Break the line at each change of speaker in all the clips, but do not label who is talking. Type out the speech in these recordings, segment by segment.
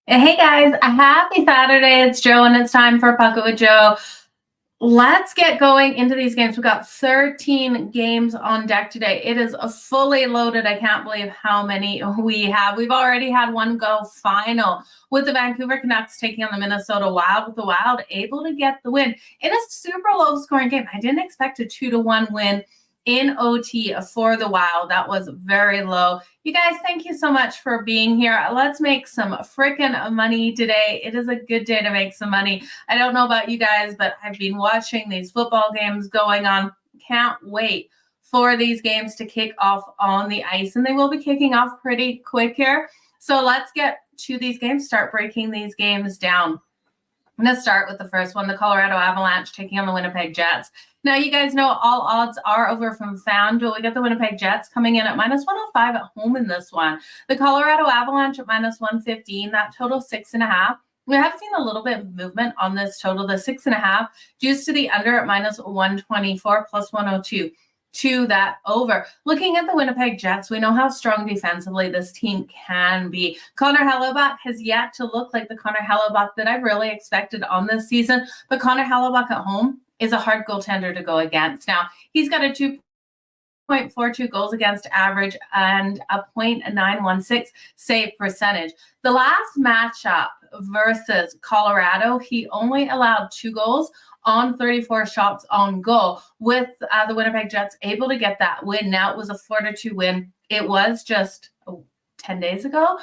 Hey guys, happy Saturday. It's Joe and it's time for Puck It with Joe. Let's get going into these games. We've got 13 games on deck today. It is a fully loaded. I can't believe how many we have. We've already had one go final with the Vancouver Canucks taking on the Minnesota Wild, with the Wild able to get the win in a super low scoring game. I didn't expect a 2-1 win in OT for the Wild. That was very low. You guys, thank you so much for being here. Let's make some freaking money today. It is a good day to make some money. I don't know about you guys, but I've been watching these football games going on. Can't wait for these games to kick off on the ice, and they will be kicking off pretty quick here. So let's get to these games, start breaking these games down. I'm going to start with the first one, the Colorado Avalanche taking on the Winnipeg Jets. Now, you guys know all odds are over from FanDuel. We got the Winnipeg Jets coming in at -105 at home in this one. The Colorado Avalanche at -115, that total 6.5. We have seen a little bit of movement on this total, the 6.5, juiced to the under at -124, plus 102. To that over. Looking at the Winnipeg Jets, we know how strong defensively this team can be. Connor Hellebuyck has yet to look like the Connor Hellebuyck that I've really expected on this season, but Connor Hellebuyck at home is a hard goaltender to go against. Now, he's got a 2.42 goals against average and a .916 save percentage. The last matchup versus Colorado, he only allowed 2 goals on 34 shots on goal, with the Winnipeg Jets able to get that win. Now, it was a 4-2 win. It was just 10 days ago,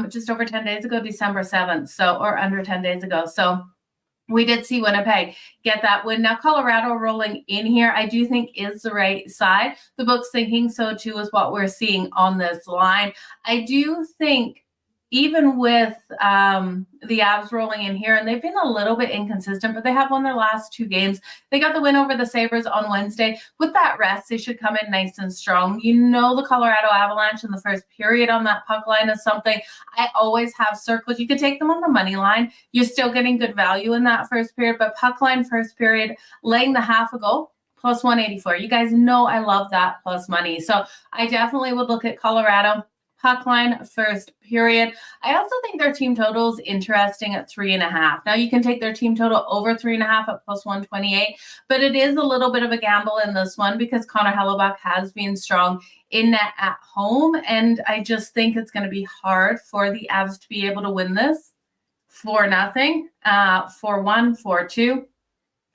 just over 10 days ago, December 7th, or under 10 days ago. So we did see Winnipeg get that win. Now, Colorado rolling in here, I do think is the right side. The book's thinking so too, is what we're seeing on this line. I do think even with the Avs rolling in here, and they've been a little bit inconsistent, but they have won their last 2 games. They got the win over the Sabres on Wednesday. With that rest, they should come in nice and strong. You know, the Colorado Avalanche in the first period on that puck line is something I always have circled. You could take them on the money line. You're still getting good value in that first period, but puck line first period, laying the half a goal, plus 184. You guys know I love that plus money. So I definitely would look at Colorado. Puck line first period. I also think their team total is interesting at 3.5. Now, you can take their team total over 3.5 at plus 128, but it is a little bit of a gamble in this one because Connor Hellebuyck has been strong in net at home, and I just think it's going to be hard for the Avs to be able to win this 4-0, 4-1, 4-2.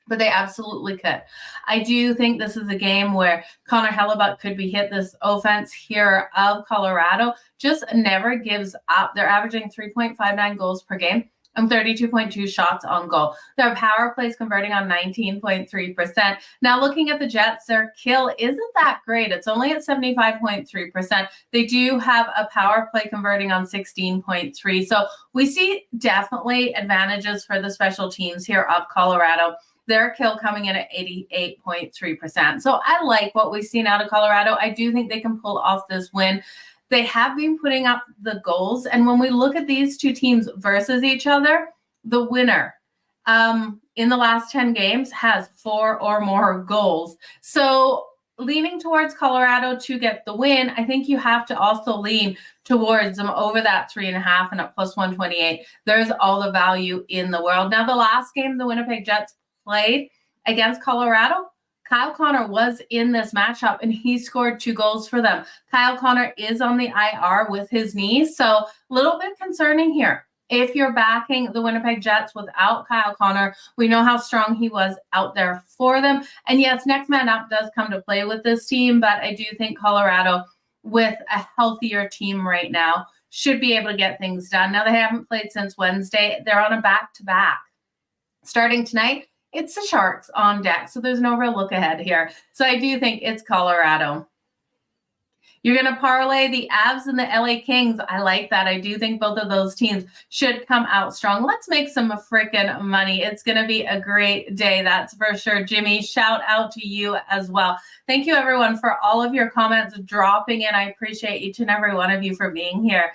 But they absolutely could. I do think this is a game where Connor Hellebuyck could be hit. This offense here of Colorado just never gives up. They're averaging 3.59 goals per game and 32.2 shots on goal. Their power play is converting on 19.3%. Now, looking at the Jets, their kill isn't that great. It's only at 75.3%. They do have a power play converting on 16.3. So we see definitely advantages for the special teams here of Colorado. Their kill coming in at 88.3%. So I like what we've seen out of Colorado. I do think they can pull off this win. They have been putting up the goals. And when we look at these two teams versus each other, the winner in the last 10 games has 4 or more goals. So leaning towards Colorado to get the win, I think you have to also lean towards them over that 3.5 and at plus 128. There's all the value in the world. Now, the last game the Winnipeg Jets played against Colorado, Kyle Connor was in this matchup and he scored 2 goals for them. Kyle Connor is on the IR with his knees, so a little bit concerning here. If you're backing the Winnipeg Jets without Kyle Connor, we know how strong he was out there for them. And yes, next man up does come to play with this team, but I do think Colorado, with a healthier team right now, should be able to get things done. Now, they haven't played since Wednesday. They're on a back-to-back. Starting tonight, it's the Sharks on deck, so there's no real look ahead here. So I do think it's Colorado. You're going to parlay the Avs and the LA Kings. I like that. I do think both of those teams should come out strong. Let's make some freaking money. It's going to be a great day, that's for sure. Jimmy, shout out to you as well. Thank you, everyone, for all of your comments dropping in. I appreciate each and every one of you for being here.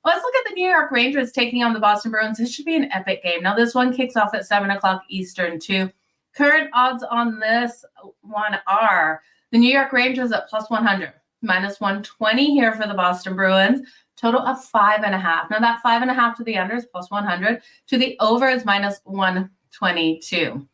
Let's look at the New York Rangers taking on the Boston Bruins. This should be an epic game. Now, this one kicks off at 7 o'clock Eastern, too. Current odds on this one are the New York Rangers at plus 100. minus 120 here for the Boston Bruins. Total of 5.5. Now that 5.5 to the under is plus 100. To the over is minus 122.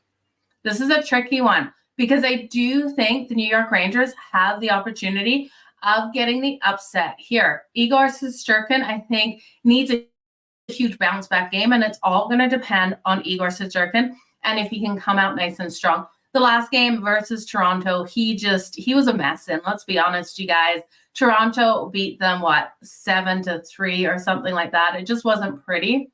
This is a tricky one because I do think the New York Rangers have the opportunity of getting the upset here. Igor Shesterkin, I think, needs a huge bounce back game, and it's all going to depend on Igor Shesterkin and if he can come out nice and strong. The last game versus Toronto, he was a mess. And let's be honest, you guys, Toronto beat them, 7-3 or something like that. It just wasn't pretty.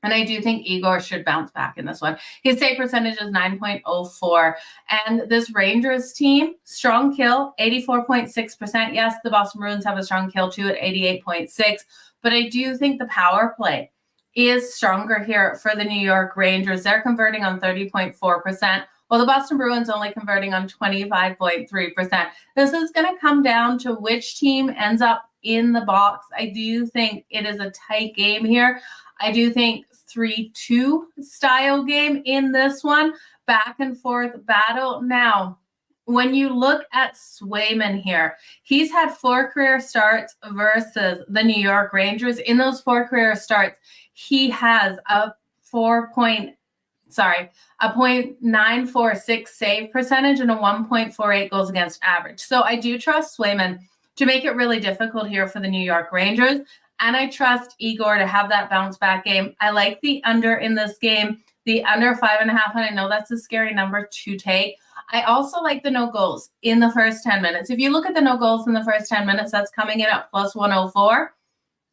And I do think Igor should bounce back in this one. His save percentage is 9.04. And this Rangers team, strong kill, 84.6%. Yes, the Boston Bruins have a strong kill too at 88.6. But I do think the power play is stronger here for the New York Rangers. They're converting on 30.4%. Well, the Boston Bruins only converting on 25.3%. This is going to come down to which team ends up in the box. I do think it is a tight game here. I do think 3-2 style game in this one. Back and forth battle. Now, when you look at Swayman here, he's had 4 career starts versus the New York Rangers. In those 4 career starts, he has a 0.946 save percentage and a 1.48 goals against average. So I do trust Swayman to make it really difficult here for the New York Rangers. And I trust Igor to have that bounce back game. I like the under in this game, the under 5.5. And I know that's a scary number to take. I also like the no goals in the first 10 minutes. If you look at the no goals in the first 10 minutes, that's coming in at plus 104.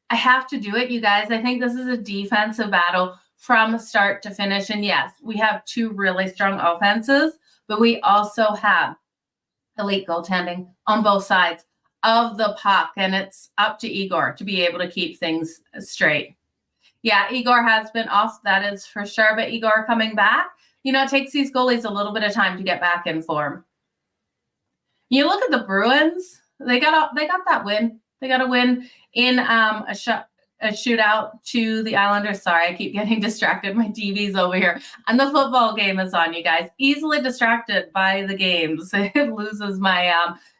I have to do it, you guys. I think this is a defensive battle from start to finish. And yes, we have 2 really strong offenses, but we also have elite goaltending on both sides of the puck. And it's up to Igor to be able to keep things straight. Yeah, Igor has been off, that is for sure. But Igor coming back, it takes these goalies a little bit of time to get back in form. You look at the Bruins, they got that win. They got a win in a shootout to the Islanders. Sorry, I keep getting distracted. My TV's over here. And the football game is on, you guys. Easily distracted by the games. It loses my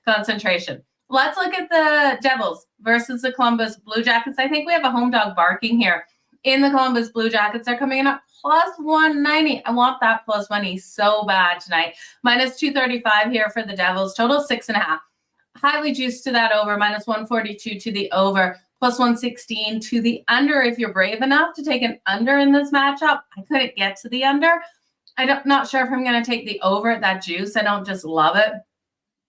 concentration. Let's look at the Devils versus the Columbus Blue Jackets. I think we have a home dog barking here in the Columbus Blue Jackets. They're coming in at plus 190. I want that plus money so bad tonight. Minus 235 here for the Devils. Total 6.5. Highly juiced to that over. Minus 142 to the over. Plus 116 to the under. If you're brave enough to take an under in this matchup, I couldn't get to the under. I'm not sure if I'm going to take the over at that juice. I don't just love it.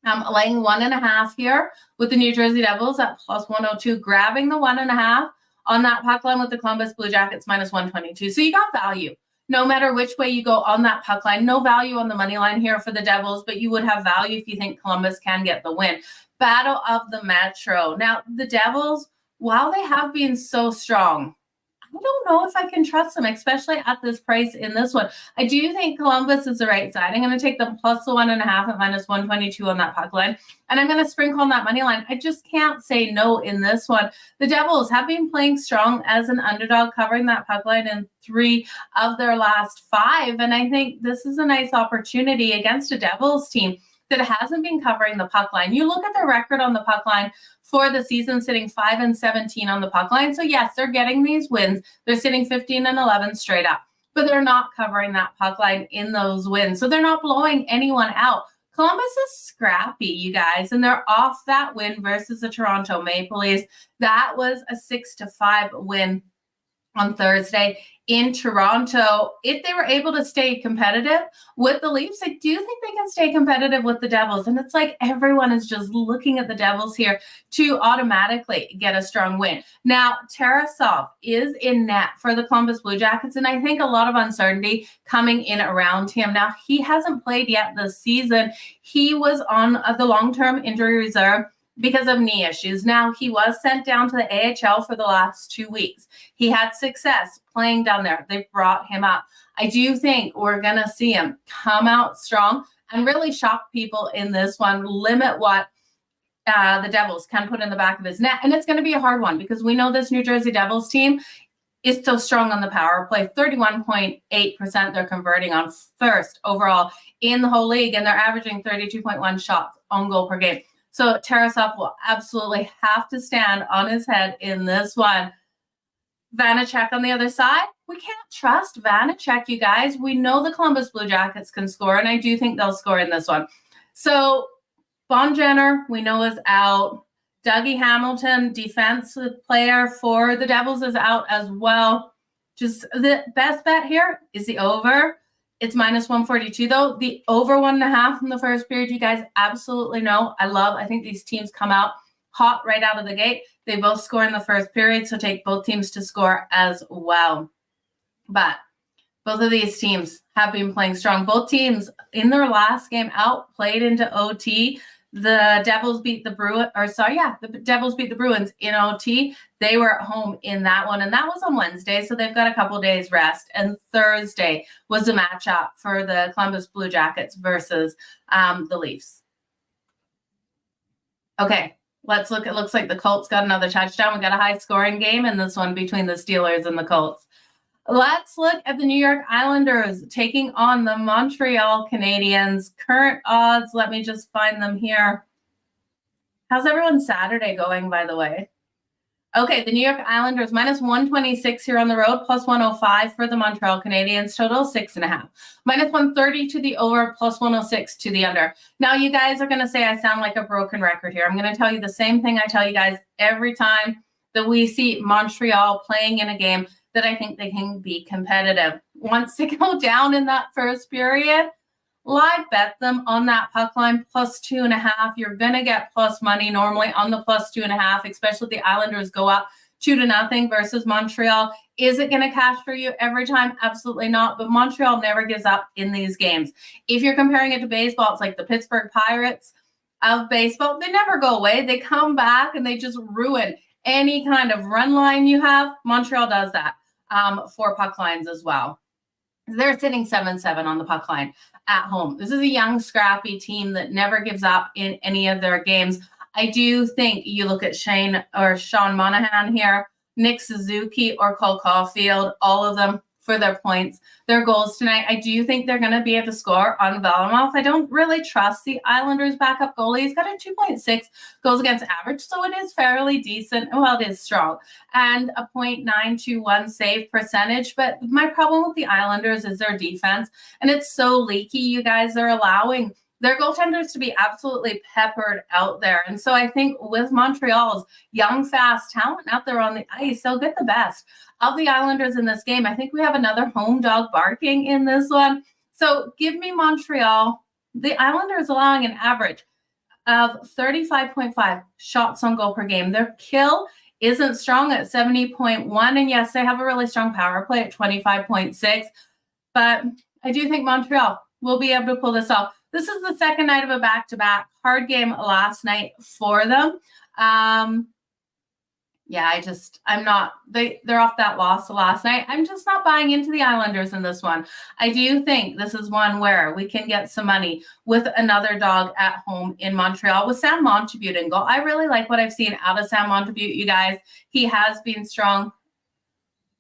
I'm laying 1.5 here with the New Jersey Devils at plus 102, grabbing the 1.5 on that puck line with the Columbus Blue Jackets minus 122. So you got value no matter which way you go on that puck line. No value on the money line here for the Devils, but you would have value if you think Columbus can get the win. Battle of the Metro. Now, the Devils, while they have been so strong, I don't know if I can trust them, especially at this price in this one. I do think Columbus is the right side. I'm going to take them plus the 1.5 at minus 122 on that puck line. And I'm going to sprinkle on that money line. I just can't say no in this one. The Devils have been playing strong as an underdog, covering that puck line in 3 of their last 5. And I think this is a nice opportunity against a Devils team that hasn't been covering the puck line. You look at their record on the puck line for the season, sitting 5-17 on the puck line. So yes, they're getting these wins. They're sitting 15-11 straight up, but they're not covering that puck line in those wins. So they're not blowing anyone out. Columbus is scrappy, you guys, and they're off that win versus the Toronto Maple Leafs. That was a 6-5 win on Thursday in Toronto. If they were able to stay competitive with the Leafs, I do think they can stay competitive with the Devils. And it's like everyone is just looking at the Devils here to automatically get a strong win. Now, Tarasov is in net for the Columbus Blue Jackets, and I think a lot of uncertainty coming in around him. Now, he hasn't played yet this season. He was on the long-term injury reserve because of knee issues. Now, he was sent down to the AHL for the last 2 weeks. He had success playing down there. They brought him up. I do think we're going to see him come out strong and really shock people in this one, limit what the Devils can put in the back of his net. And it's going to be a hard one because we know this New Jersey Devils team is still strong on the power play. 31.8% they're converting on, first overall in the whole league, and they're averaging 32.1 shots on goal per game. So Tarasov will absolutely have to stand on his head in this one. Vanacek on the other side. We can't trust Vanacek, you guys. We know the Columbus Blue Jackets can score, and I do think they'll score in this one. So Bonjenner, we know, is out. Dougie Hamilton, defensive player for the Devils, is out as well. Just the best bet here is the over. It's -142, though. The over 1.5 in the first period, you guys absolutely know. I think these teams come out hot right out of the gate. They both score in the first period, so take both teams to score as well. But both of these teams have been playing strong. Both teams in their last game out played into OT. The Devils beat the Devils beat the Bruins in OT. They were at home in that one, and that was on Wednesday, so they've got a couple days rest. And Thursday was the matchup for the Columbus Blue Jackets versus the Leafs. Okay, let's look. It looks like the Colts got another touchdown. We got a high-scoring game in this one between the Steelers and the Colts. Let's look at the New York Islanders taking on the Montreal Canadiens. Current odds, let me just find them here. How's everyone's Saturday going, by the way? Okay, the New York Islanders -126 here on the road, +105 for the Montreal Canadiens, total 6.5. -130 to the over, +106 to the under. Now, you guys are going to say I sound like a broken record here. I'm going to tell you the same thing I tell you guys every time that we see Montreal playing in a game, that I think they can be competitive. Once they go down in that first period, live bet them on that puck line, +2.5. You're going to get plus money normally on the +2.5, especially if the Islanders go up 2-0 versus Montreal. Is it going to cash for you every time? Absolutely not. But Montreal never gives up in these games. If you're comparing it to baseball, it's like the Pittsburgh Pirates of baseball. They never go away. They come back and they just ruin any kind of run line you have. Montreal does that for puck lines as well. They're sitting 7-7 on the puck line at home. This is a young, scrappy team that never gives up in any of their games. I do think you look at Sean Monahan here, Nick Suzuki or Cole Caulfield, all of them for their points, their goals tonight. I do think they're going to be able to score on Varlamov. I don't really trust the Islanders' backup goalie. He's got a 2.6 goals against average, so it is fairly decent. Well, it is strong. And a .921 save percentage. But my problem with the Islanders is their defense, and it's so leaky. You guys are allowing their goaltenders to be absolutely peppered out there. And so I think with Montreal's young, fast talent out there on the ice, they'll get the best of the Islanders in this game. I think we have another home dog barking in this one. So give me Montreal. The Islanders allowing an average of 35.5 shots on goal per game. Their kill isn't strong at 70.1. And yes, they have a really strong power play at 25.6. But I do think Montreal will be able to pull this off. This is the second night of a back-to-back. Hard game last night for them. They're off that loss last night. I'm just not buying into the Islanders in this one. I do think this is one where we can get some money with another dog at home in Montreal with Sam Montembeault in goal. I really like what I've seen out of Sam Montembeault, you guys. He has been strong.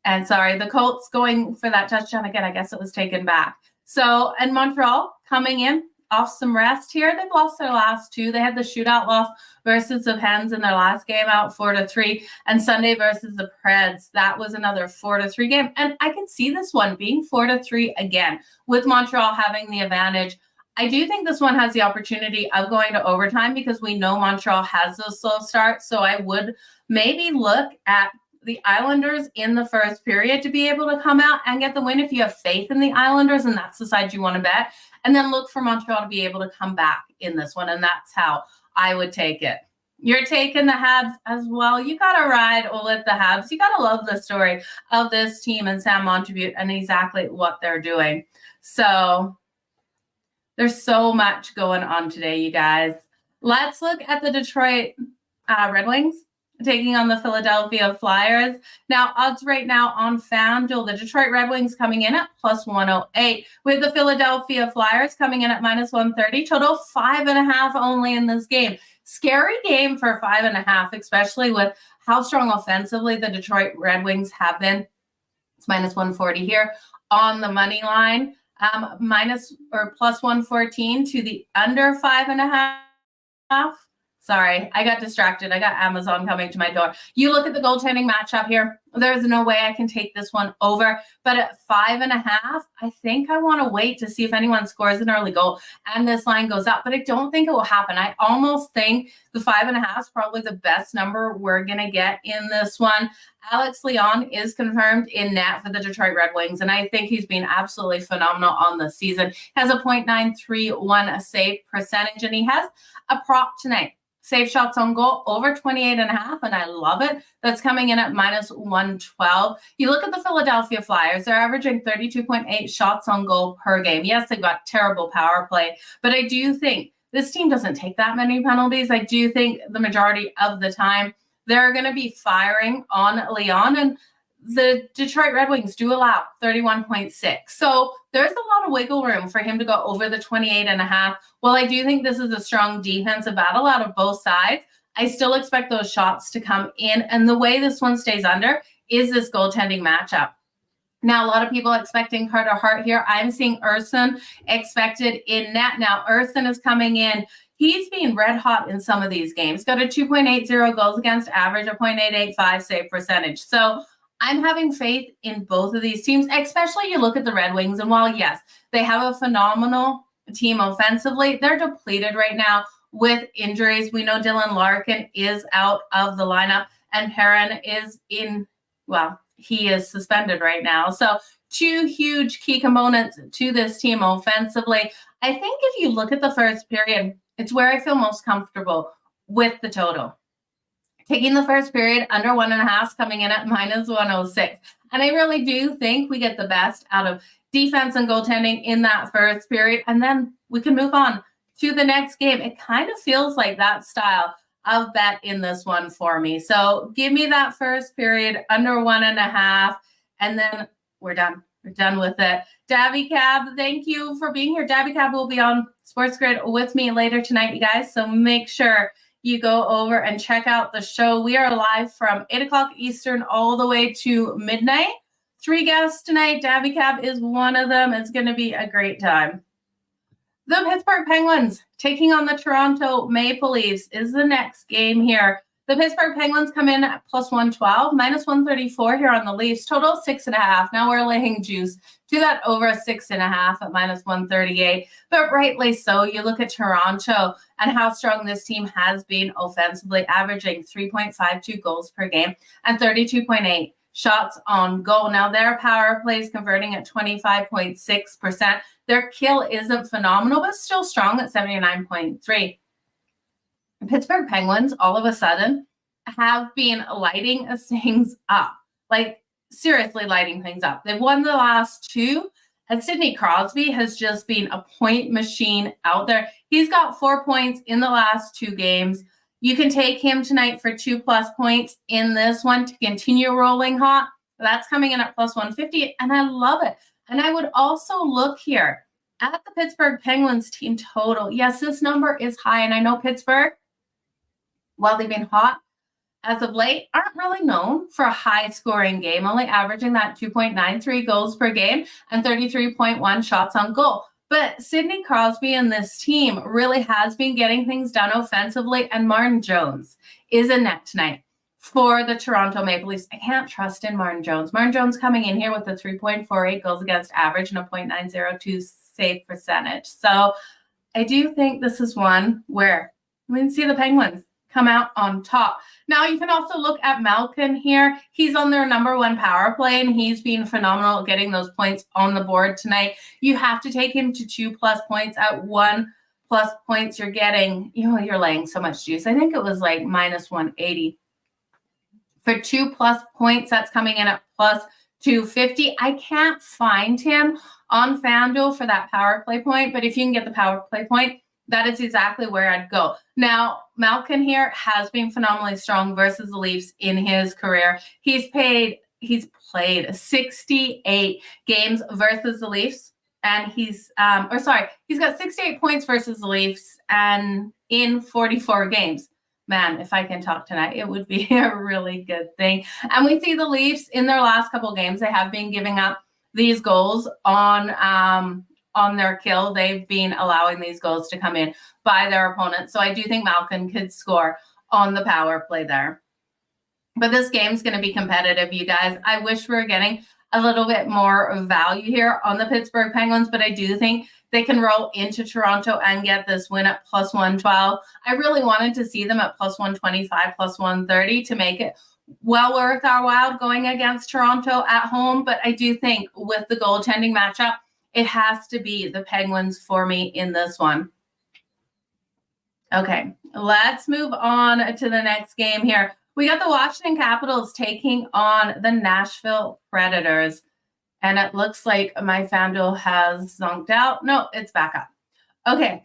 And sorry, the Colts going for that touchdown again. I guess it was taken back. So, and Montreal coming in off some rest here. They've lost their last two. They had the shootout loss versus the Pens in their last game out 4-3, and Sunday versus the Preds. That was another 4-3 game. And I can see this one being 4-3 again with Montreal having the advantage. I do think this one has the opportunity of going to overtime because we know Montreal has those slow starts. So I would maybe look at the Islanders in the first period to be able to come out and get the win if you have faith in the Islanders and that's the side you want to bet. And then look for Montreal to be able to come back in this one. And that's how I would take it. You're taking the Habs as well. You got to ride with the Habs. You got to love the story of this team and Sam Montembeault and exactly what they're doing. So there's so much going on today, you guys. Let's look at the Detroit Red Wings taking on the Philadelphia Flyers. Now, odds right now on FanDuel, the Detroit Red Wings coming in at +108, with the Philadelphia Flyers coming in at -130, total 5.5 only in this game. Scary game for 5.5, especially with how strong offensively the Detroit Red Wings have been. It's -140 here on the money line, +114 to the under 5.5. Sorry, I got distracted. I got Amazon coming to my door. You look at the goaltending matchup here. There's no way I can take this one over. But at 5.5, I think I want to wait to see if anyone scores an early goal and this line goes up. But I don't think it will happen. I almost think the 5.5 is probably the best number we're going to get in this one. Alex Leon is confirmed in net for the Detroit Red Wings, and I think he's been absolutely phenomenal on the season. He has a .931 save percentage, and he has a prop tonight. Save shots on goal over 28.5, and I love it. That's coming in at -112. You look at the Philadelphia Flyers, they're averaging 32.8 shots on goal per game. Yes, they've got terrible power play, but I do think this team doesn't take that many penalties. I do think the majority of the time they're going to be firing on Leon, and the Detroit Red Wings do allow 31.6. So there's a lot of wiggle room for him to go over the 28.5. While I do think this is a strong defensive battle out of both sides, I still expect those shots to come in. And the way this one stays under is this goaltending matchup. Now, a lot of people expecting Carter Hart here. I'm seeing Ersson expected in net. Now, Ersson is coming in. He's been red hot in some of these games. Got a 2.80 goals against average, a .885 save percentage. So I'm having faith in both of these teams, especially you look at the Red Wings. And while, yes, they have a phenomenal team offensively, they're depleted right now with injuries. We know Dylan Larkin is out of the lineup and Perrin is he is suspended right now. So two huge key components to this team offensively. I think if you look at the first period, it's where I feel most comfortable with the total. Taking the first period under 1.5, coming in at -106. And I really do think we get the best out of defense and goaltending in that first period. And then we can move on to the next game. It kind of feels like that style of bet in this one for me. So give me that first period under 1.5, and then we're done. We're done with it. Dabby Cab, thank you for being here. Dabby Cab will be on Sports Grid with me later tonight, you guys. So make sure you go over and check out the show. We are live from 8 o'clock Eastern all the way to midnight. 3 guests tonight. Dabby Cab is one of them. It's going to be a great time. The Pittsburgh Penguins taking on the Toronto Maple Leafs is the next game here. The Pittsburgh Penguins come in at +112, -134 here on the Leafs. Total 6.5. Now we're laying juice to that over 6.5 at -138. But rightly so. You look at Toronto and how strong this team has been offensively, averaging 3.52 goals per game and 32.8 shots on goal. Now their power play is converting at 25.6%. Their kill isn't phenomenal, but still strong at 79.3. The Pittsburgh Penguins, all of a sudden, have been lighting things up. Like, seriously lighting things up. They've won the last 2, and Sidney Crosby has just been a point machine out there. He's got 4 points in the last 2 games. You can take him tonight for 2+ points in this one to continue rolling hot. That's coming in at +150, and I love it. And I would also look here at the Pittsburgh Penguins team total. Yes, this number is high, and I know Pittsburgh, while they've been hot as of late, aren't really known for a high-scoring game, only averaging that 2.93 goals per game and 33.1 shots on goal. But Sidney Crosby and this team really has been getting things done offensively, and Martin Jones is in net tonight for the Toronto Maple Leafs. I can't trust in Martin Jones. Martin Jones coming in here with a 3.48 goals against average and a .902 save percentage. So I do think this is one where we can see the Penguins come out on top. Now you can also look at Malkin here. He's on their #1 power play, and he's been phenomenal at getting those points on the board tonight. You have to take him to 2+ points. At 1+ points, you're getting, you're laying so much juice. I think it was like -180. For 2+ points, that's coming in at +250. I can't find him on FanDuel for that power play point, but if you can get the power play point, that is exactly where I'd go. Now, Malkin here has been phenomenally strong versus the Leafs in his career. He's played 68 games versus the Leafs, and he's got 68 points versus the Leafs and in 44 games. Man, if I can talk tonight, it would be a really good thing. And we see the Leafs in their last couple games, they have been giving up these goals on on their kill. They've been allowing these goals to come in by their opponents. So I do think Malkin could score on the power play there. But this game's going to be competitive, you guys. I wish we were getting a little bit more value here on the Pittsburgh Penguins, but I do think they can roll into Toronto and get this win at plus 112. I really wanted to see them at plus 125, plus 130 to make it well worth our while going against Toronto at home. But I do think with the goaltending matchup, it has to be the Penguins for me in this one. Okay, let's move on to the next game here. We got the Washington Capitals taking on the Nashville Predators. And it looks like my FanDuel has zonked out. No, it's back up. Okay,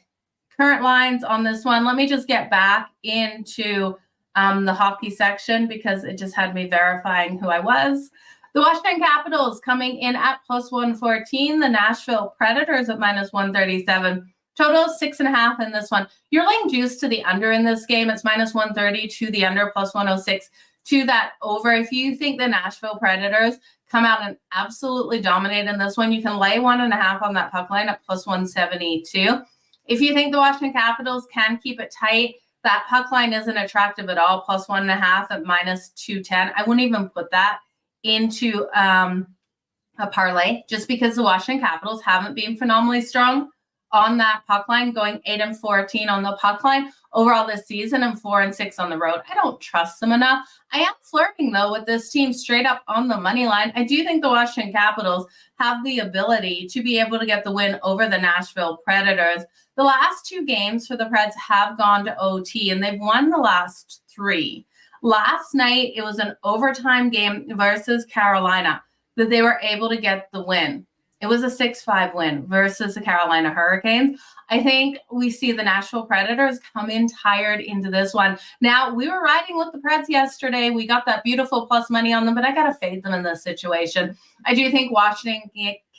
current lines on this one. Let me just get back into the hockey section because it just had me verifying who I was. The Washington Capitals coming in at plus 114. The Nashville Predators at minus 137. Total 6.5 in this one. You're laying juice to the under in this game. It's minus 130 to the under, plus 106 to that over. If you think the Nashville Predators come out and absolutely dominate in this one, you can lay 1.5 on that puck line at plus 172. If you think the Washington Capitals can keep it tight, that puck line isn't attractive at all, plus 1.5 at minus 210. I wouldn't even put that into a parlay just because the Washington Capitals haven't been phenomenally strong on that puck line, going 8-14 on the puck line overall this season and 4-6 on the road. I don't trust them enough. I am flirting, though, with this team straight up on the money line. I do think the Washington Capitals have the ability to be able to get the win over the Nashville Predators. The last 2 games for the Preds have gone to OT, and they've won the last 3. Last night, it was an overtime game versus Carolina that they were able to get the win. It was a 6-5 win versus the Carolina Hurricanes. I think we see the Nashville Predators come in tired into this one. Now, we were riding with the Preds yesterday. We got that beautiful plus money on them, but I got to fade them in this situation. I do think Washington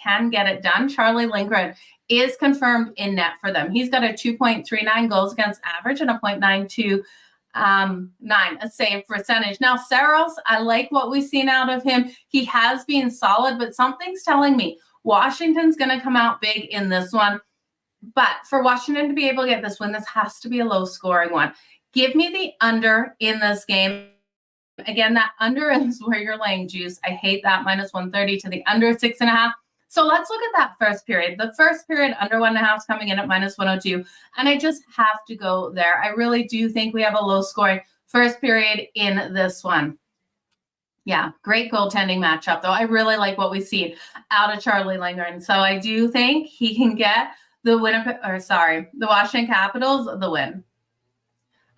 can get it done. Charlie Lindgren is confirmed in net for them. He's got a 2.39 goals against average and a 0.92 a save percentage. Now, Saros, I like what we've seen out of him. He has been solid, but something's telling me Washington's going to come out big in this one. But for Washington to be able to get this win, this has to be a low-scoring one. Give me the under in this game. Again, that under is where you're laying juice. I hate that, minus 130 to the under 6.5. So let's look at that first period. The first period, under 1.5 is coming in at minus 102. And I just have to go there. I really do think we have a low-scoring first period in this one. Yeah, great goaltending matchup, though. I really like what we've seen out of Charlie Lindgren. So I do think he can get the Washington Capitals the win.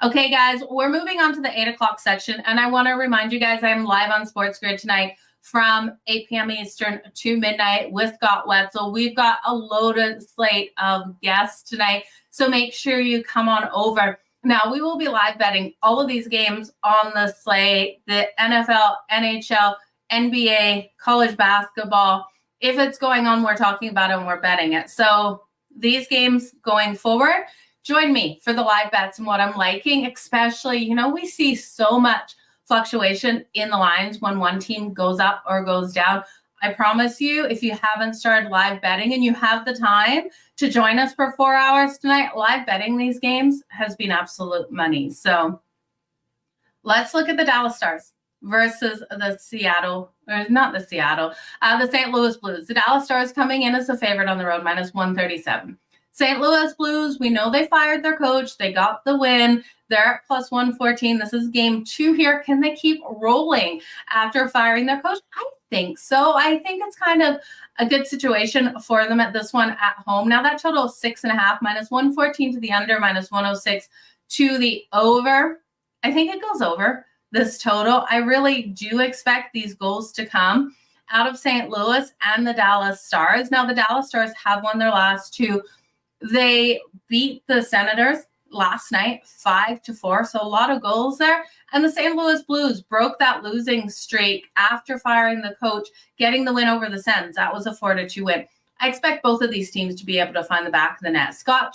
Okay, guys, we're moving on to the 8 o'clock section. And I want to remind you guys I'm live on Sports Grid tonight from 8 p.m. Eastern to midnight with Scott Wetzel. We've got a loaded slate of guests tonight. So make sure you come on over. Now, we will be live betting all of these games on the slate, the NFL, NHL, NBA, college basketball. If it's going on, we're talking about it and we're betting it. So these games going forward, join me for the live bets and what I'm liking, especially, we see so much fluctuation in the lines when one team goes up or goes down. I promise you, if you haven't started live betting and you have the time to join us for 4 hours tonight, live betting these games has been absolute money. So let's look at the Dallas Stars versus the St. Louis Blues. The Dallas Stars coming in as a favorite on the road, minus 137. St. Louis Blues, we know they fired their coach. They got the win. They're at plus 114. This is game 2 here. Can they keep rolling after firing their coach? I think so. I think it's kind of a good situation for them at this one at home. Now that total is 6.5, minus 114 to the under, minus 106 to the over. I think it goes over this total. I really do expect these goals to come out of St. Louis and the Dallas Stars. Now the Dallas Stars have won their last 2. They beat the Senators last night 5-4, so a lot of goals there. And the St. Louis Blues broke that losing streak after firing the coach, getting the win over the Sens. That was a 4-2 win. I expect both of these teams to be able to find the back of the net. Scott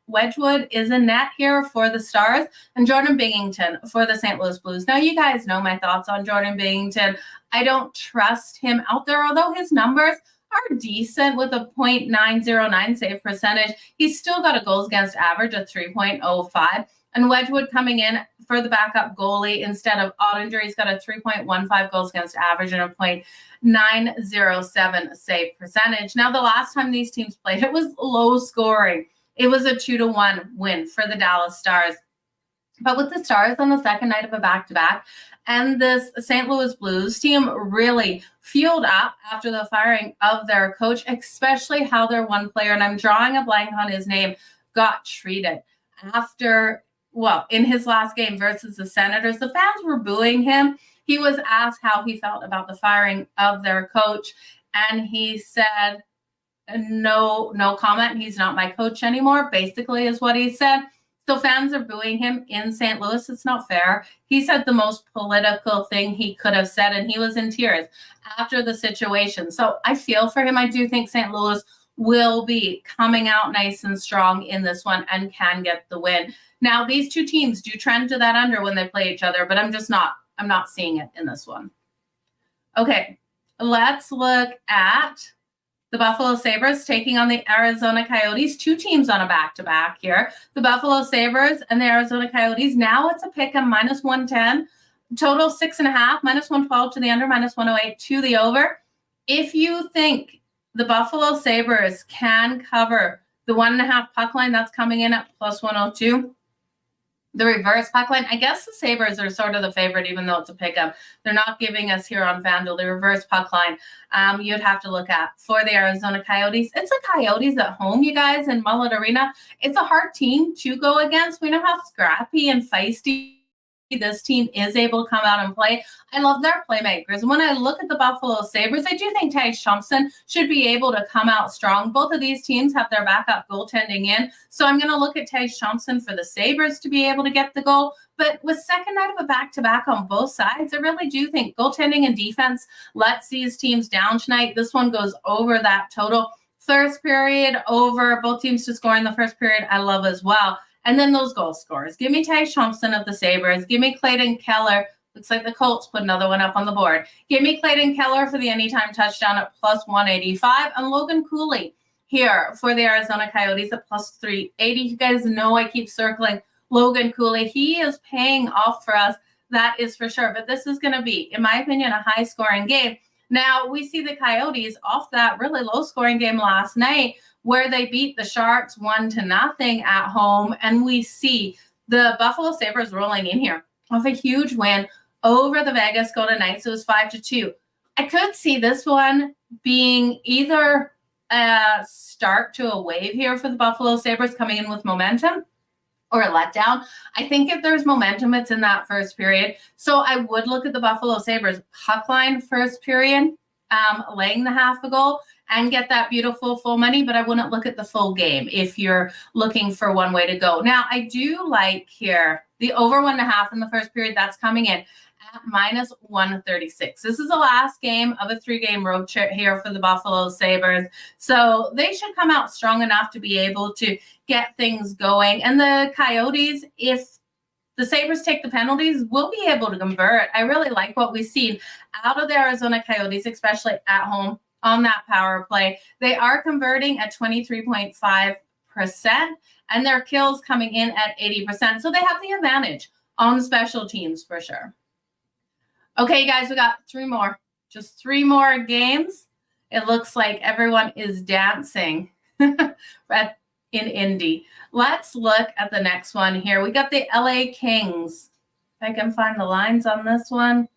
Wedgwood is in net here for the Stars, and Jordan Binnington for the St. Louis Blues. Now, you guys know my thoughts on Jordan Binnington. I don't trust him out there, although his numbers are decent with a .909 save percentage. He's still got a goals against average of 3.05. And Wedgwood coming in for the backup goalie instead of Ottinger. He's got a 3.15 goals against average and a .907 save percentage. Now, the last time these teams played, it was low scoring. It was a 2-1 win for the Dallas Stars. But with the Stars on the second night of a back-to-back, and this St. Louis Blues team really fueled up after the firing of their coach, especially how their one player, and I'm drawing a blank on his name, got treated after, well, in his last game versus the Senators. The fans were booing him. He was asked how he felt about the firing of their coach, and he said, no comment. He's not my coach anymore, basically is what he said. So fans are booing him in St. Louis. It's not fair. He said the most political thing he could have said, and he was in tears after the situation. So I feel for him. I do think St. Louis will be coming out nice and strong in this one and can get the win. Now, these two teams do trend to that under when they play each other, but I'm not seeing it in this one. Okay, let's look at the Buffalo Sabres taking on the Arizona Coyotes. Two teams on a back-to-back here. The Buffalo Sabres and the Arizona Coyotes. Now it's a pick of -110. Total 6.5, -112 to the under, -108 to the over. If you think the Buffalo Sabres can cover the 1.5 puck line, that's coming in at +102. The reverse puck line, I guess the Sabres are sort of the favorite, even though it's a pickup. They're not giving us here on FanDuel the reverse puck line. You'd have to look at for the Arizona Coyotes. It's the Coyotes at home, you guys, in Mullet Arena. It's a hard team to go against. We know how scrappy and feisty this team is able to come out and play. I love their playmakers. When I look at the Buffalo Sabres, I do think Tage Thompson should be able to come out strong. Both of these teams have their backup goaltending in. So I'm going to look at Tage Thompson for the Sabres to be able to get the goal. But with second night of a back-to-back on both sides, I really do think goaltending and defense lets these teams down tonight. This one goes over that total. First period over, both teams to score in the first period, I love as well. And then those goal scorers. Give me Tage Thompson of the Sabres. Give me Clayton Keller. Looks like the Colts put another one up on the board. Give me Clayton Keller for the anytime touchdown at +185. And Logan Cooley here for the Arizona Coyotes at +380. You guys know I keep circling Logan Cooley. He is paying off for us. That is for sure. But this is going to be, in my opinion, a high-scoring game. Now, we see the Coyotes off that really low-scoring game last night where they beat the Sharks 1-0 at home. And we see the Buffalo Sabres rolling in here off a huge win over the Vegas Golden Knights. It was 5-2. I could see this one being either a start to a wave here for the Buffalo Sabres coming in with momentum or a letdown. I think if there's momentum, it's in that first period. So I would look at the Buffalo Sabres puck line first period, laying the half a goal and get that beautiful full money, but I wouldn't look at the full game if you're looking for one way to go. Now, I do like here the over 1.5 in the first period. That's coming in at -136. This is the last game of a 3-game road trip here for the Buffalo Sabres. So they should come out strong enough to be able to get things going. And the Coyotes, if the Sabres take the penalties, will be able to convert. I really like what we've seen out of the Arizona Coyotes, especially at home on that power play. They are converting at 23.5%, and their kills coming in at 80%. So they have the advantage on special teams for sure. Okay, guys, we got 3 more. Just 3 more games. It looks like everyone is dancing in Indy. Let's look at the next one here. We got the LA Kings. If I can find the lines on this one.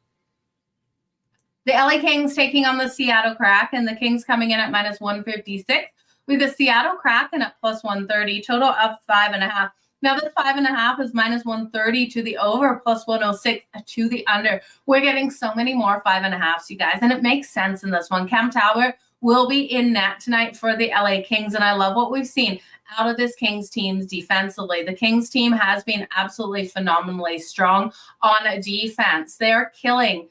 The LA Kings taking on the Seattle Kraken, and the Kings coming in at -156. We have the Seattle Kraken at +130, total of 5.5. Now this 5.5 is -130 to the over, +106 to the under. We're getting so many more 5.5s, you guys, and it makes sense in this one. Cam Talbot will be in net tonight for the LA Kings, and I love what we've seen out of this Kings team defensively. The Kings team has been absolutely phenomenally strong on defense. They're killing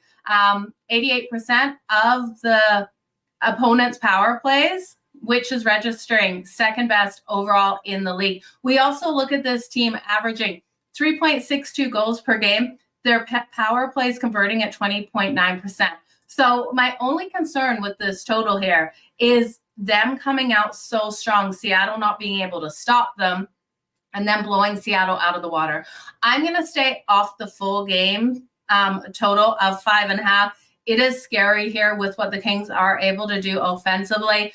88% of the opponent's power plays, which is registering second best overall in the league. We also look at this team averaging 3.62 goals per game. Their power plays converting at 20.9%. So my only concern with this total here is them coming out so strong, Seattle not being able to stop them, and then blowing Seattle out of the water. I'm going to stay off the full game total of 5.5. It is scary here with what the Kings are able to do offensively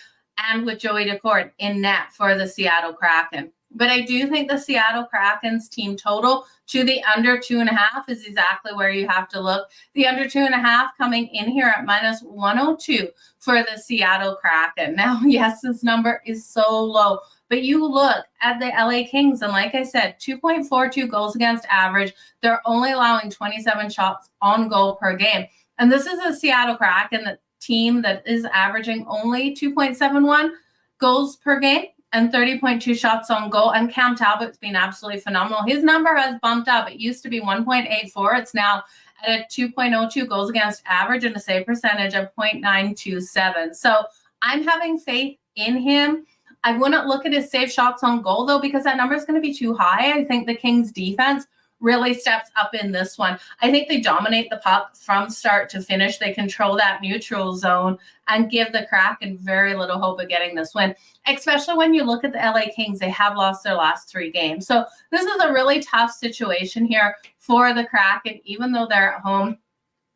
and with Joey Daccord in net for the Seattle Kraken. But I do think the Seattle Kraken's team total to the under 2.5 is exactly where you have to look. The under 2.5 coming in here at minus 102 for the Seattle Kraken. Now, yes, this number is so low, but you look at the LA Kings, and like I said, 2.42 goals against average. They're only allowing 27 shots on goal per game. And this is a Seattle Kraken, the team that is averaging only 2.71 goals per game and 30.2 shots on goal. And Cam Talbot's been absolutely phenomenal. His number has bumped up. It used to be 1.84. It's now at a 2.02 goals against average and a save percentage of 0.927. So I'm having faith in him. I wouldn't look at his save shots on goal, though, because that number is going to be too high. I think the Kings defense really steps up in this one. I think they dominate the puck from start to finish. They control that neutral zone and give the Kraken very little hope of getting this win, especially when you look at the LA Kings. They have lost their last 3 games. So this is a really tough situation here for the Kraken, even though they're at home.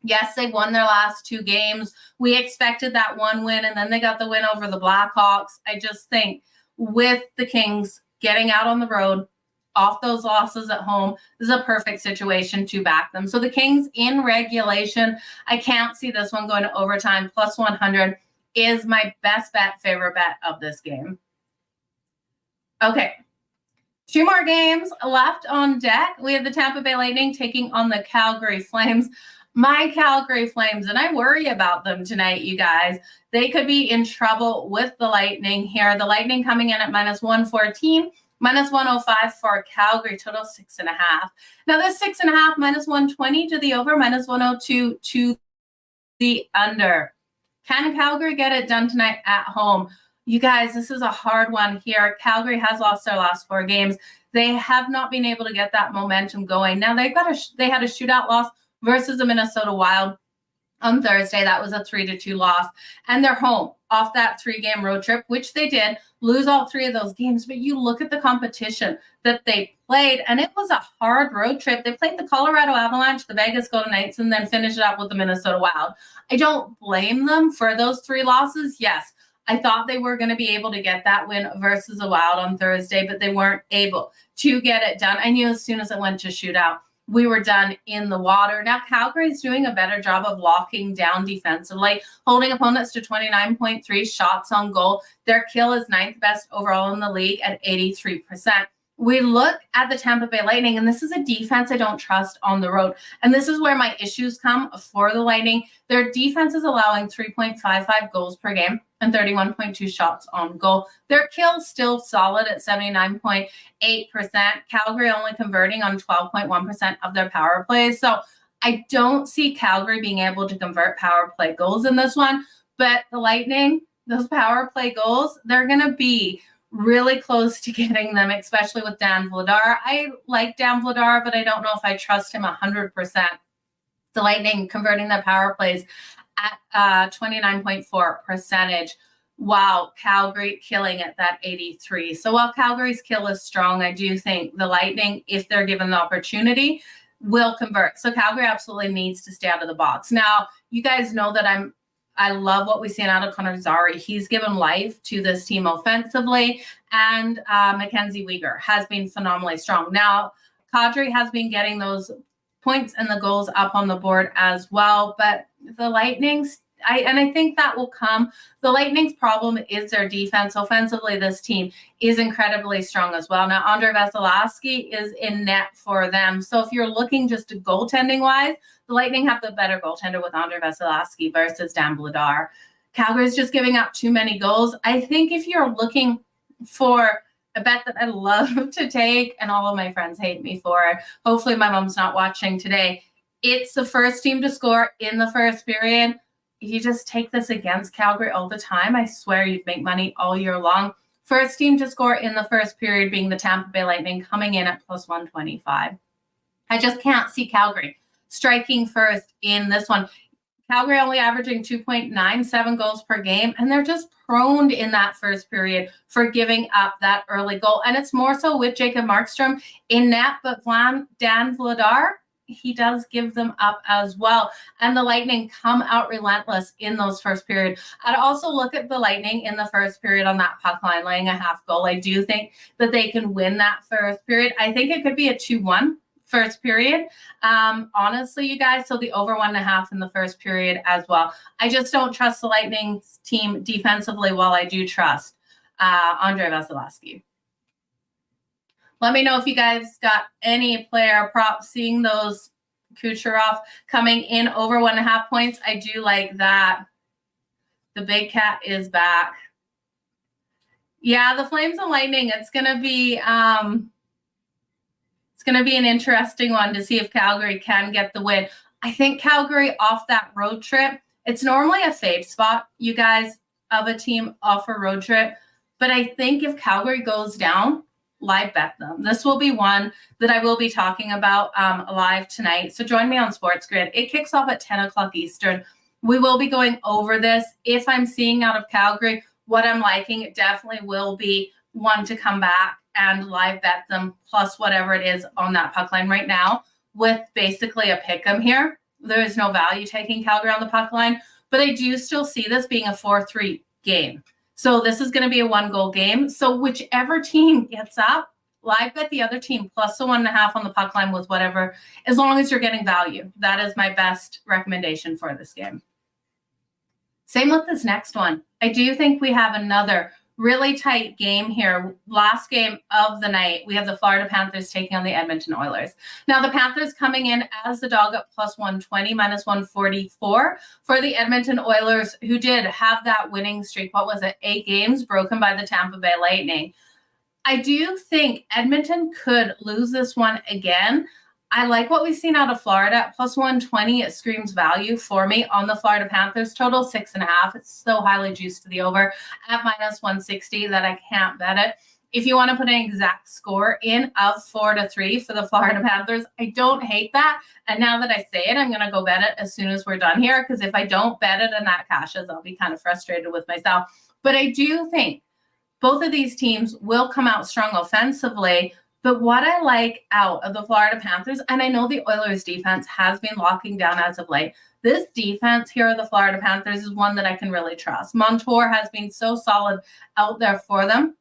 Yes, they won their last 2 games. We expected that one win, and then they got the win over the Blackhawks. I just think with the Kings getting out on the road, off those losses at home, this is a perfect situation to back them. So the Kings in regulation, I can't see this one going to overtime. Plus 100 is my best bet, favorite bet of this game. Okay. 2 more games left on deck. We have the Tampa Bay Lightning taking on the Calgary Flames. My Calgary Flames, and I worry about them tonight, you guys. They could be in trouble with the Lightning here. The Lightning coming in at minus 114. Minus 105 for Calgary, total 6.5. Now this 6.5, minus 120 to the over, minus 102 to the under. Can Calgary get it done tonight at home? You guys, this is a hard one here. Calgary has lost their last 4 games. They have not been able to get that momentum going. Now they had a shootout loss versus the Minnesota Wild on Thursday. That was a 3-2 loss. And they're home off that 3-game road trip, which they did lose all 3 of those games. But you look at the competition that they played, and it was a hard road trip. They played the Colorado Avalanche, the Vegas Golden Knights, and then finished it up with the Minnesota Wild. I don't blame them for those 3 losses. Yes, I thought they were going to be able to get that win versus the Wild on Thursday, but they weren't able to get it done. I knew as soon as it went to shootout, we were done in the water. Now, Calgary is doing a better job of locking down defensively, holding opponents to 29.3 shots on goal. Their kill is 9th best overall in the league at 83%. We look at the Tampa Bay Lightning, and this is a defense I don't trust on the road. And this is where my issues come for the Lightning. Their defense is allowing 3.55 goals per game and 31.2 shots on goal. Their kill still solid at 79.8%. Calgary only converting on 12.1% of their power plays. So I don't see Calgary being able to convert power play goals in this one. But the Lightning, those power play goals, they're going to be really close to getting them, especially with Dan Vladar. I like Dan Vladar, but I don't know if I trust him 100%. The Lightning converting their power plays at 29.4%, while Calgary killing at that 83. So while Calgary's kill is strong, I do think the Lightning, if they're given the opportunity, will convert. So Calgary absolutely needs to stay out of the box. Now, you guys know that I love what we've seen out of Connor Zary. He's given life to this team offensively, and Mackenzie Weegar has been phenomenally strong. Now, Kadri has been getting those points and the goals up on the board as well, but the Lightning's, I think that will come. The Lightning's problem is their defense. Offensively, this team is incredibly strong as well. Now, Andrei Vasilevskiy is in net for them. So if you're looking just goaltending-wise, the Lightning have the better goaltender with Andrei Vasilevskiy versus Dan Vladar. Calgary's just giving up too many goals. I think if you're looking for a bet that I love to take, and all of my friends hate me for it, hopefully my mom's not watching today, it's the first team to score in the first period. You just take this against Calgary all the time. I swear you'd make money all year long. First team to score in the first period being the Tampa Bay Lightning, coming in at plus 125. I just can't see Calgary striking first in this one. Calgary only averaging 2.97 goals per game, and they're just prone in that first period for giving up that early goal. And it's more so with Jacob Markstrom in net, but Dan Vladar, he does give them up as well. And the Lightning come out relentless in those first period. I'd also look at the Lightning in the first period on that puck line, laying a half goal. I do think that they can win that first period. I think it could be a 2-1 first period. Honestly, you guys, so the over 1.5 in the first period as well. I just don't trust the Lightning team defensively while I do trust Andrei Vasilevsky. Let me know if you guys got any player props, seeing those Kucherov coming in over 1.5 points. I do like that. The big cat is back. Yeah, the Flames and Lightning, it's going to be an interesting one to see if Calgary can get the win. I think Calgary off that road trip, it's normally a fade spot, you guys, of a team off a road trip. But I think if Calgary goes down, live bet them. This will be one that I will be talking about live tonight. So join me on Sports Grid. It kicks off at 10 o'clock Eastern. We will be going over this. If I'm seeing out of Calgary what I'm liking, it definitely will be one to come back and live bet them plus whatever it is on that puck line right now with basically a pick 'em here. There is no value taking Calgary on the puck line, but I do still see this being a 4-3 game. So this is going to be a 1-goal game. So whichever team gets up, live bet the other team plus the 1.5 on the puck line with whatever, as long as you're getting value. That is my best recommendation for this game. Same with this next one. I do think we have another really tight game here. Last game of the night, we have the Florida Panthers taking on the Edmonton Oilers. Now, the Panthers coming in as the dog at plus 120, minus 144 for the Edmonton Oilers, who did have that winning streak. What was it? 8 games broken by the Tampa Bay Lightning. I do think Edmonton could lose this one again. I like what we've seen out of Florida at plus 120. It screams value for me on the Florida Panthers. Total 6.5. It's so highly juiced to the over at minus 160 that I can't bet it. If you want to put an exact score in of 4-3 for the Florida Panthers, I don't hate that. And now that I say it, I'm going to go bet it as soon as we're done here, because if I don't bet it and that cashes, I'll be kind of frustrated with myself. But I do think both of these teams will come out strong offensively. But what I like out of the Florida Panthers, and I know the Oilers defense has been locking down as of late, this defense here of the Florida Panthers is one that I can really trust. Montour has been so solid out there for them.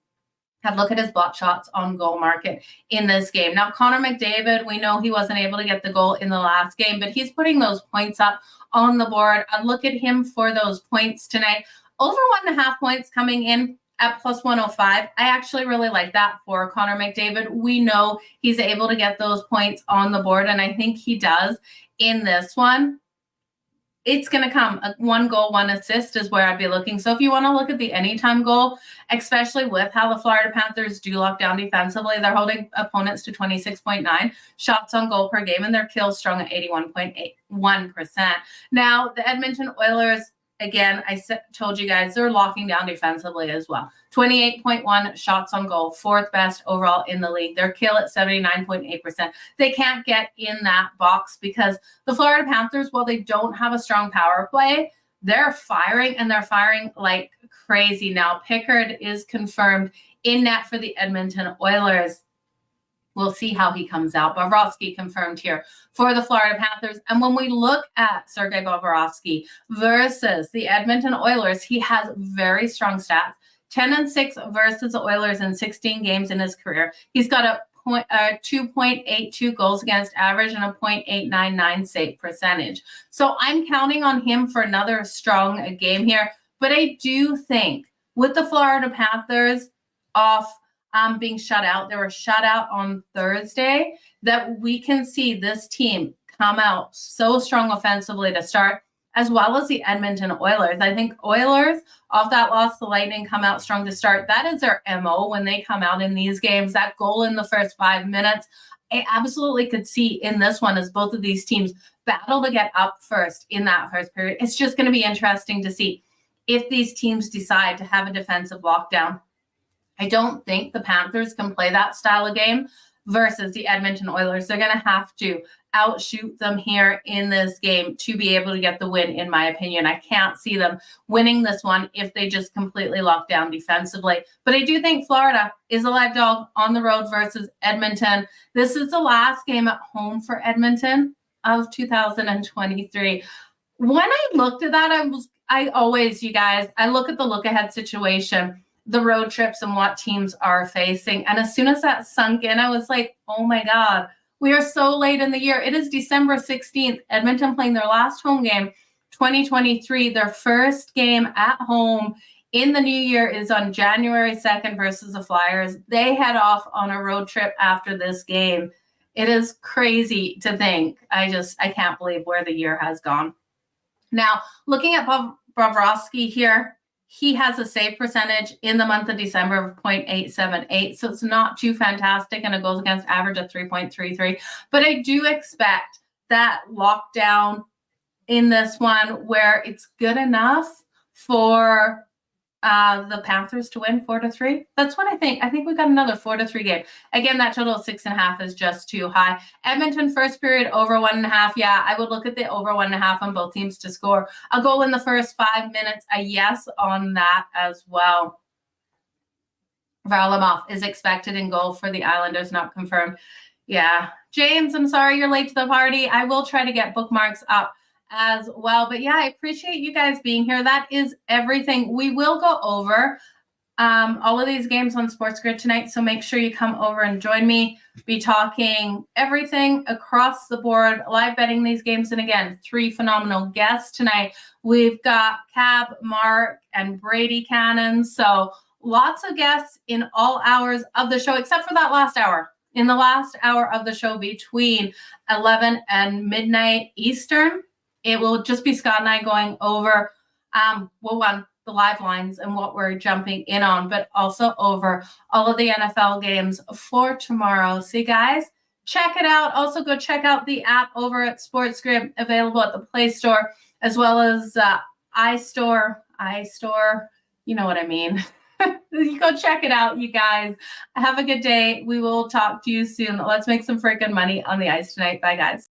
Have a look at his block shots on goal market in this game. Now, Connor McDavid, we know he wasn't able to get the goal in the last game, but he's putting those points up on the board. I'd look at him for those points tonight. Over 1.5 points coming in at plus 105. I actually really like that for Connor McDavid. We know he's able to get those points on the board, and I think he does in this one. It's going to come. A 1 goal, 1 assist is where I'd be looking. So if you want to look at the anytime goal, especially with how the Florida Panthers do lock down defensively, they're holding opponents to 26.9 shots on goal per game, and their kill strong at 81.81%. Now, the Edmonton Oilers, again, I told you guys, they're locking down defensively as well. 28.1 shots on goal, 4th best overall in the league. Their kill at 79.8%. They can't get in that box because the Florida Panthers, while they don't have a strong power play, they're firing, and they're firing like crazy. Now, Pickard is confirmed in net for the Edmonton Oilers. We'll see how he comes out. Bobrovsky confirmed here for the Florida Panthers. And when we look at Sergei Bobrovsky versus the Edmonton Oilers, he has very strong stats. 10-6 versus the Oilers in 16 games in his career. He's got a 2.82 goals against average and a 0.899 save percentage. So I'm counting on him for another strong game here. But I do think with the Florida Panthers off being shut out, they were shut out on Thursday, that we can see this team come out so strong offensively to start, as well as the Edmonton Oilers. I think Oilers, off that loss, the Lightning come out strong to start. That is their MO when they come out in these games. That goal in the first 5 minutes, I absolutely could see in this one as both of these teams battle to get up first in that first period. It's just going to be interesting to see if these teams decide to have a defensive lockdown. I don't think the Panthers can play that style of game versus the Edmonton Oilers. They're going to have to outshoot them here in this game to be able to get the win, in my opinion. I can't see them winning this one if they just completely lock down defensively. But I do think Florida is a live dog on the road versus Edmonton. This is the last game at home for Edmonton of 2023. When I looked at that, I always, you guys, I look at the look-ahead situation, the road trips and what teams are facing. And as soon as that sunk in, I was like, oh my God, we are so late in the year. It is December 16th. Edmonton playing their last home game, 2023. Their first game at home in the new year is on January 2nd versus the Flyers. They head off on a road trip after this game. It is crazy to think. I can't believe where the year has gone. Now, looking at Bobrovsky here, he has a save percentage in the month of December of .878, so it's not too fantastic, and a goals against average of 3.33. But I do expect that lockdown in this one where it's good enough for the Panthers to win 4-3. That's what I think. I think we got another 4-3 game. Again, that total of 6.5 is just too high. Edmonton first period over 1.5. Yeah, I would look at the over 1.5 on both teams to score a goal in the first 5 minutes. A yes on that as well. Varlamov is expected in goal for the Islanders, not confirmed. Yeah, James, I'm sorry you're late to the party. I will try to get bookmarks up as well. But yeah, I appreciate you guys being here. That is everything. We will go over all of these games on Sports Grid tonight, so make sure you come over and join me. Be talking everything across the board, live betting these games. And again, 3 phenomenal guests tonight. We've got Cab, Mark, and Brady Cannon. So lots of guests in all hours of the show, except for that last hour. In the last hour of the show between 11 and midnight Eastern, it will just be Scott and I going over, the live lines and what we're jumping in on, but also over all of the NFL games for tomorrow. So you guys, check it out. Also go check out the app over at Sports Grid, available at the Play Store, as well as iStore, you know what I mean. You go check it out, you guys. Have a good day. We will talk to you soon. Let's make some freaking money on the ice tonight. Bye, guys.